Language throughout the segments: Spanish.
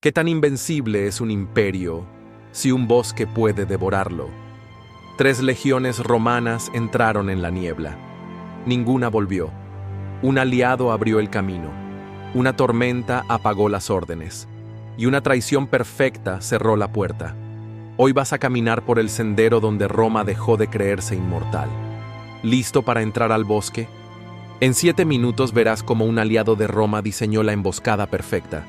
¿Qué tan invencible es un imperio si un bosque puede devorarlo? 3 legiones romanas entraron en la niebla. Ninguna volvió. Un aliado abrió el camino. Una tormenta apagó las órdenes. Y una traición perfecta cerró la puerta. Hoy vas a caminar por el sendero donde Roma dejó de creerse inmortal. ¿Listo para entrar al bosque? En 7 minutos verás cómo un aliado de Roma diseñó la emboscada perfecta.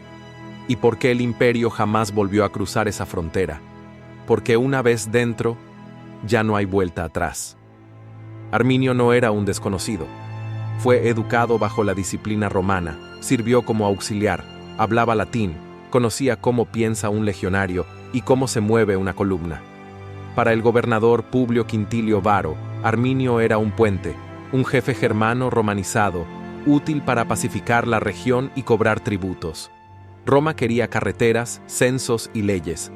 ¿Y por qué el imperio jamás volvió a cruzar esa frontera? Porque una vez dentro, ya no hay vuelta atrás. Arminio no era un desconocido. Fue educado bajo la disciplina romana, sirvió como auxiliar, hablaba latín, conocía cómo piensa un legionario y cómo se mueve una columna. Para el gobernador Publio Quintilio Varo, Arminio era un puente, un jefe germano romanizado, útil para pacificar la región y cobrar tributos. Roma quería carreteras, censos y leyes.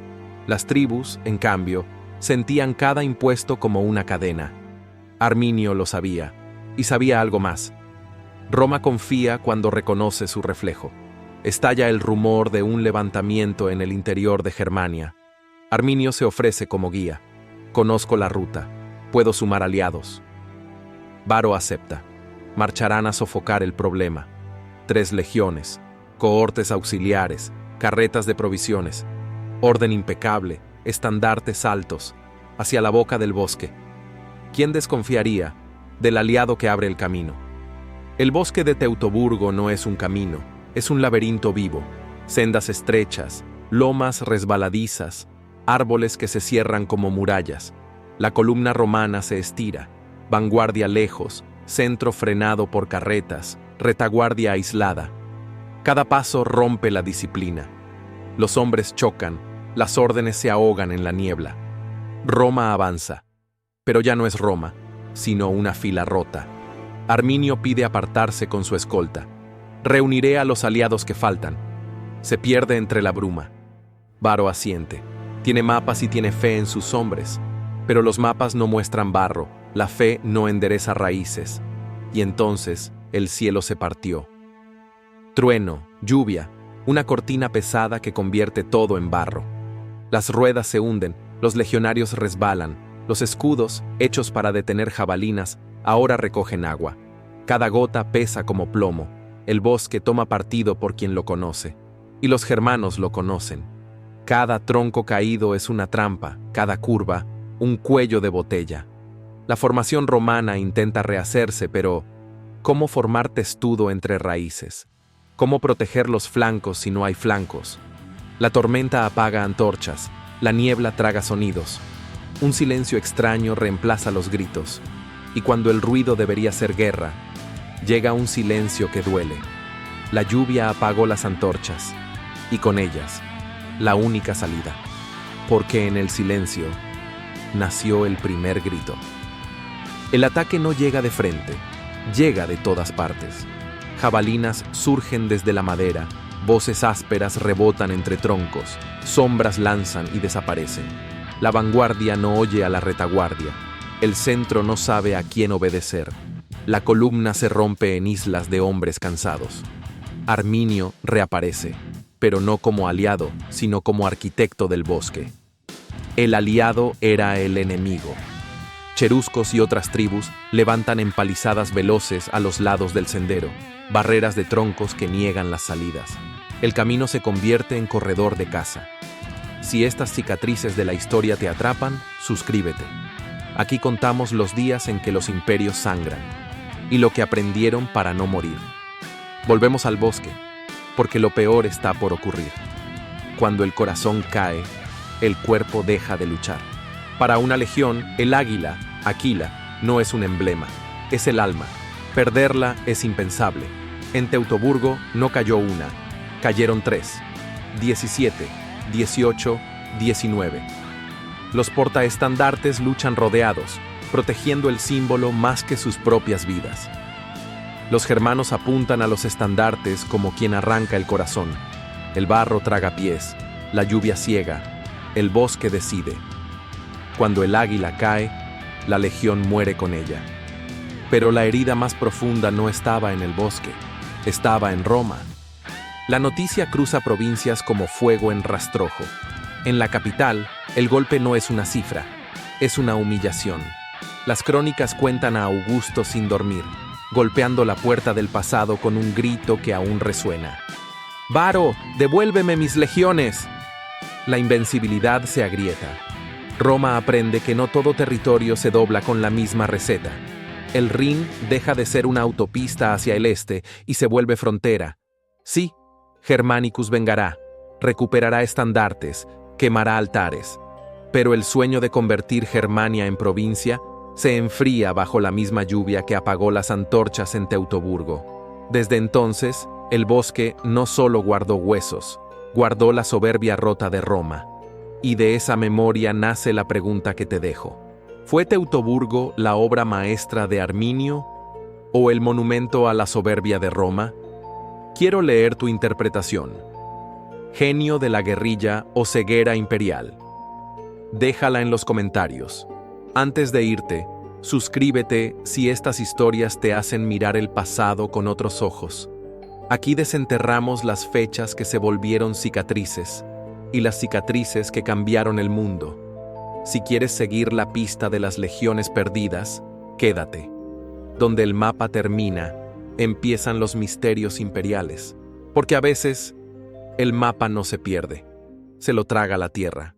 Las tribus, en cambio, sentían cada impuesto como una cadena. Arminio lo sabía, y sabía algo más. Roma confía cuando reconoce su reflejo. Estalla el rumor de un levantamiento en el interior de Germania. Arminio se ofrece como guía. Conozco la ruta. Puedo sumar aliados. Varo acepta. Marcharán a sofocar el problema. 3 legiones, cohortes auxiliares, carretas de provisiones, orden impecable, estandartes altos, hacia la boca del bosque. ¿Quién desconfiaría del aliado que abre el camino? El bosque de Teutoburgo no es un camino, es un laberinto vivo, sendas estrechas, lomas resbaladizas, árboles que se cierran como murallas. La columna romana se estira, vanguardia lejos, centro frenado por carretas, retaguardia aislada. Cada paso rompe la disciplina. Los hombres chocan, las órdenes se ahogan en la niebla. Roma avanza, pero ya no es Roma, sino una fila rota. Arminio pide apartarse con su escolta. Reuniré a los aliados que faltan. Se pierde entre la bruma. Varo asiente. Tiene mapas y tiene fe en sus hombres, pero los mapas no muestran barro, la fe no endereza raíces. Y entonces el cielo se partió. Trueno, lluvia, una cortina pesada que convierte todo en barro. Las ruedas se hunden, los legionarios resbalan, los escudos, hechos para detener jabalinas, ahora recogen agua. Cada gota pesa como plomo, el bosque toma partido por quien lo conoce, y los germanos lo conocen. Cada tronco caído es una trampa, cada curva, un cuello de botella. La formación romana intenta rehacerse, pero ¿cómo formar testudo entre raíces? ¿Cómo proteger los flancos si no hay flancos? La tormenta apaga antorchas, la niebla traga sonidos. Un silencio extraño reemplaza los gritos, y cuando el ruido debería ser guerra, llega un silencio que duele. La lluvia apagó las antorchas, y con ellas, la única salida, porque en el silencio nació el primer grito. El ataque no llega de frente, llega de todas partes. Jabalinas surgen desde la madera, voces ásperas rebotan entre troncos, sombras lanzan y desaparecen. La vanguardia no oye a la retaguardia, el centro no sabe a quién obedecer. La columna se rompe en islas de hombres cansados. Arminio reaparece, pero no como aliado, sino como arquitecto del bosque. El aliado era el enemigo. Cheruscos y otras tribus levantan empalizadas veloces a los lados del sendero, barreras de troncos que niegan las salidas. El camino se convierte en corredor de caza. Si estas cicatrices de la historia te atrapan, suscríbete. Aquí contamos los días en que los imperios sangran y lo que aprendieron para no morir. Volvemos al bosque, porque lo peor está por ocurrir. Cuando el corazón cae, el cuerpo deja de luchar. Para una legión, el águila, Aquila, no es un emblema, es el alma. Perderla es impensable. En Teutoburgo no cayó una, cayeron 3, 17, 18, 19. Los portaestandartes luchan rodeados, protegiendo el símbolo más que sus propias vidas. Los germanos apuntan a los estandartes como quien arranca el corazón. El barro traga pies, la lluvia ciega, el bosque decide. Cuando el águila cae, la legión muere con ella. Pero la herida más profunda no estaba en el bosque, estaba en Roma. La noticia cruza provincias como fuego en rastrojo. En la capital, el golpe no es una cifra, es una humillación. Las crónicas cuentan a Augusto sin dormir, golpeando la puerta del pasado con un grito que aún resuena. «Varo, devuélveme mis legiones». La invencibilidad se agrieta. Roma aprende que no todo territorio se dobla con la misma receta. El Rin deja de ser una autopista hacia el este y se vuelve frontera. Sí, Germanicus vengará, recuperará estandartes, quemará altares. Pero el sueño de convertir Germania en provincia se enfría bajo la misma lluvia que apagó las antorchas en Teutoburgo. Desde entonces, el bosque no solo guardó huesos, guardó la soberbia rota de Roma. Y de esa memoria nace la pregunta que te dejo. ¿Fue Teutoburgo la obra maestra de Arminio o el monumento a la soberbia de Roma? Quiero leer tu interpretación. ¿Genio de la guerrilla o ceguera imperial? Déjala en los comentarios. Antes de irte, suscríbete si estas historias te hacen mirar el pasado con otros ojos. Aquí desenterramos las fechas que se volvieron cicatrices y las cicatrices que cambiaron el mundo. Si quieres seguir la pista de las legiones perdidas, quédate. Donde el mapa termina, empiezan los misterios imperiales. Porque a veces, el mapa no se pierde, se lo traga la tierra.